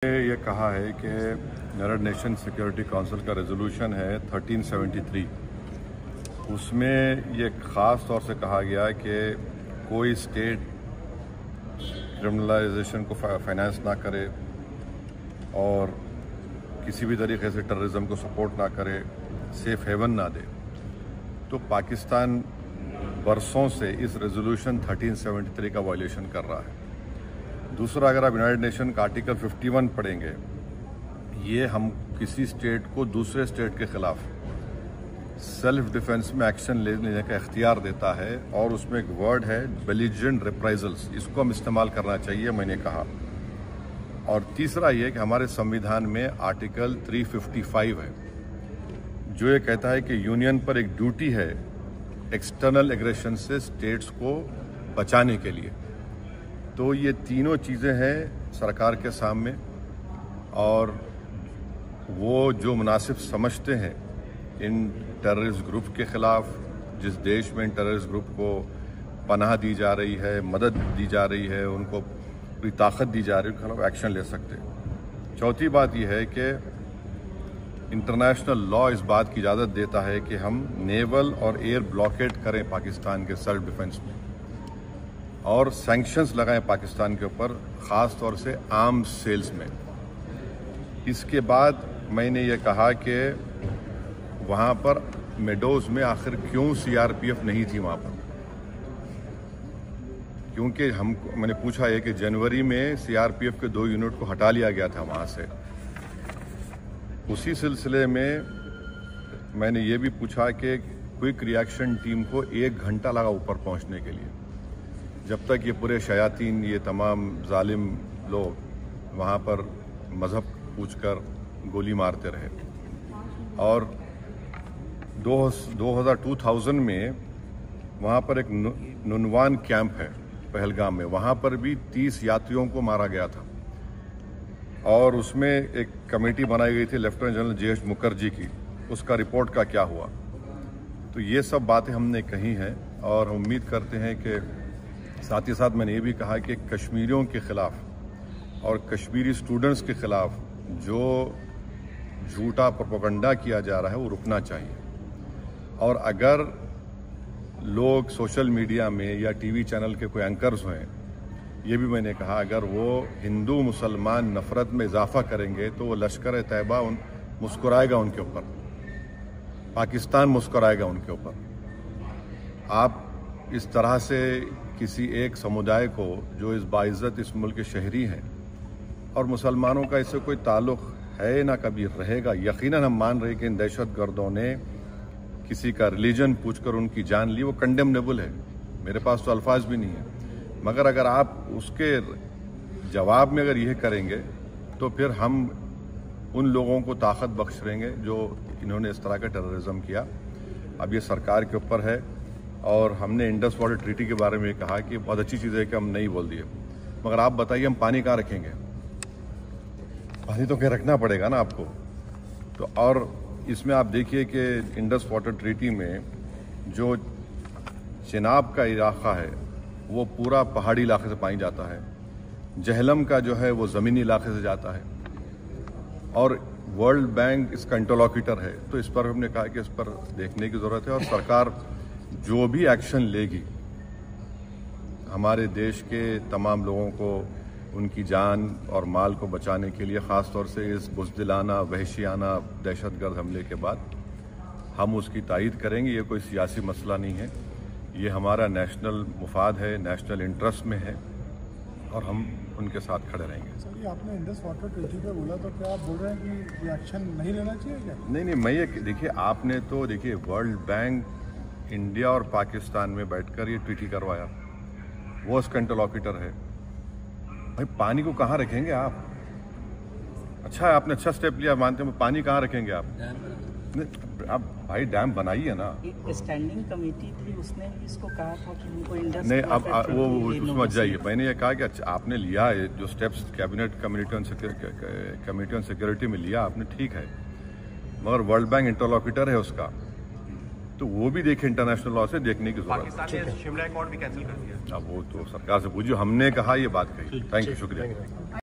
ये कहा है कि यूनाइटेड नेशन सिक्योरिटी काउंसिल का रेजोल्यूशन है 1373। उसमें ये ख़ास तौर से कहा गया है कि कोई स्टेट क्रिमिनलाइजेशन को फाइनेंस ना करे और किसी भी तरीके से टेररिज्म को सपोर्ट ना करे, सेफ हेवन ना दे। तो पाकिस्तान बरसों से इस रेजोल्यूशन 1373 का वायलेशन कर रहा है। दूसरा, अगर आप यूनाइटेड नेशन का आर्टिकल 51 पढ़ेंगे, ये हम किसी स्टेट को दूसरे स्टेट के खिलाफ सेल्फ डिफेंस में एक्शन लेने का इख्तियार देता है और उसमें एक वर्ड है बेलिजेंट रिप्राइजल्स, इसको हम इस्तेमाल करना चाहिए, मैंने कहा। और तीसरा ये कि हमारे संविधान में आर्टिकल 355 है जो ये कहता है कि यूनियन पर एक ड्यूटी है एक्सटर्नल एग्रेशन से स्टेट्स को बचाने के लिए। तो ये तीनों चीज़ें हैं सरकार के सामने और वो जो मुनासिब समझते हैं इन टेररिस्ट ग्रुप के ख़िलाफ़, जिस देश में इन टेररिस्ट ग्रुप को पनाह दी जा रही है, मदद दी जा रही है, उनको पूरी ताकत दी जा रही है, उनके खिलाफ एक्शन ले सकते हैं। चौथी बात यह है कि इंटरनेशनल लॉ इस बात की इजाज़त देता है कि हम नेवल और एयर ब्लॉकेट करें पाकिस्तान के सेल्फ डिफेंस में और सैंक्शंस लगाएं पाकिस्तान के ऊपर, ख़ास तौर से आर्म्स सेल्स में। इसके बाद मैंने ये कहा कि वहाँ पर मेडोज में आखिर क्यों सीआरपीएफ नहीं थी वहाँ पर, क्योंकि मैंने पूछा है कि जनवरी में सीआरपीएफ के 2 यूनिट को हटा लिया गया था वहाँ से। उसी सिलसिले में मैंने ये भी पूछा कि क्विक रिएक्शन टीम को 1 घंटा लगा ऊपर पहुँचने के लिए, जब तक ये पूरे शयातीन, ये तमाम जालिम लोग वहाँ पर मज़हब पूछकर गोली मारते रहे। और 2000 में वहाँ पर एक नुनवान कैंप है पहलगाम में, वहाँ पर भी 30 यात्रियों को मारा गया था और उसमें एक कमेटी बनाई गई थी लेफ्टिनेंट जनरल JH मुखर्जी की, उसका रिपोर्ट का क्या हुआ। तो ये सब बातें हमने कही हैं और हम उम्मीद करते हैं कि साथ ही साथ मैंने ये भी कहा कि कश्मीरियों के ख़िलाफ़ और कश्मीरी स्टूडेंट्स के ख़िलाफ़ जो झूठा प्रोपेगेंडा किया जा रहा है वो रुकना चाहिए। और अगर लोग सोशल मीडिया में या टीवी चैनल के कोई एंकर्स हैं, ये भी मैंने कहा, अगर वो हिंदू मुसलमान नफ़रत में इजाफा करेंगे तो वो लश्कर तैयबा मुस्कुराएगा उनके ऊपर, पाकिस्तान मुस्कुराएगा उनके ऊपर। आप इस तरह से किसी एक समुदाय को, जो इस बाइज़्ज़त इस मुल्क के शहरी हैं और मुसलमानों का इससे कोई ताल्लुक़ है ना कभी रहेगा, यकीनन हम मान रहे हैं कि इन दहशतगर्दों ने किसी का रिलीजन पूछकर उनकी जान ली, वो कंडेमनेबल है, मेरे पास तो अल्फाज भी नहीं है। मगर अगर आप उसके जवाब में अगर यह करेंगे तो फिर हम उन लोगों को ताकत बख्श देंगे जो इन्होंने इस तरह का टेररिज्म किया। अब ये सरकार के ऊपर है और हमने इंडस वाटर ट्रीटी के बारे में कहा कि बहुत अच्छी चीज़ है कि हम नहीं बोल दिए, मगर आप बताइए हम पानी कहाँ रखेंगे? पानी तो क्या रखना पड़ेगा ना आपको। तो और इसमें आप देखिए कि इंडस वाटर ट्रीटी में जो चिनाब का इलाका है वो पूरा पहाड़ी इलाके से पानी जाता है, जहलम का जो है वो ज़मीनी इलाके से जाता है और वर्ल्ड बैंक इसका इंटरलॉक्यूटर है। तो इस पर हमने कहा कि इस पर देखने की ज़रूरत है और सरकार जो भी एक्शन लेगी हमारे देश के तमाम लोगों को उनकी जान और माल को बचाने के लिए, ख़ास तौर से इस बुज़दिलाना वहशियाना दहशतगर्द हमले के बाद, हम उसकी तायीद करेंगे। ये कोई सियासी मसला नहीं है, ये हमारा नेशनल मुफाद है, नेशनल इंटरेस्ट में है और हम उनके साथ खड़े रहेंगे। सर, ये आपने इंडस वाटर ट्रीटी पे बोला, तो क्या आप बोल रहे हैं कि ये एक्शन नहीं लेना चाहिए क्या? नहीं, मैं ये देखिए, आपने तो देखिए वर्ल्ड बैंक इंडिया और पाकिस्तान में बैठकर ये ट्रीटी करवाया, वो उसका इंटरलॉक्यूटर है। भाई पानी को कहाँ रखेंगे आप? अच्छा है, आपने अच्छा स्टेप लिया, मानते हैं, पानी कहाँ रखेंगे आप? आप भाई डैम बनाइए ना। एक स्टैंडिंग कमेटी थी, उसने भी इसको कहा था कि उनको इंडस नहीं, अब वो उसमें मत जाइए। मैंने ये कहा कि अच्छा आपने लिया है जो steps cabinet committee on security में लिया आपने, ठीक है, मगर वर्ल्ड बैंक इंटरलॉक्यूटर है उसका, तो वो भी देखे, इंटरनेशनल लॉ से देखने की जरूरत है। पाकिस्तान ने शिमला अकॉर्ड भी कैंसिल कर दिया। अब वो तो सरकार से पूछिए, हमने कहा ये बात कही। थैंक यू, शुक्रिया।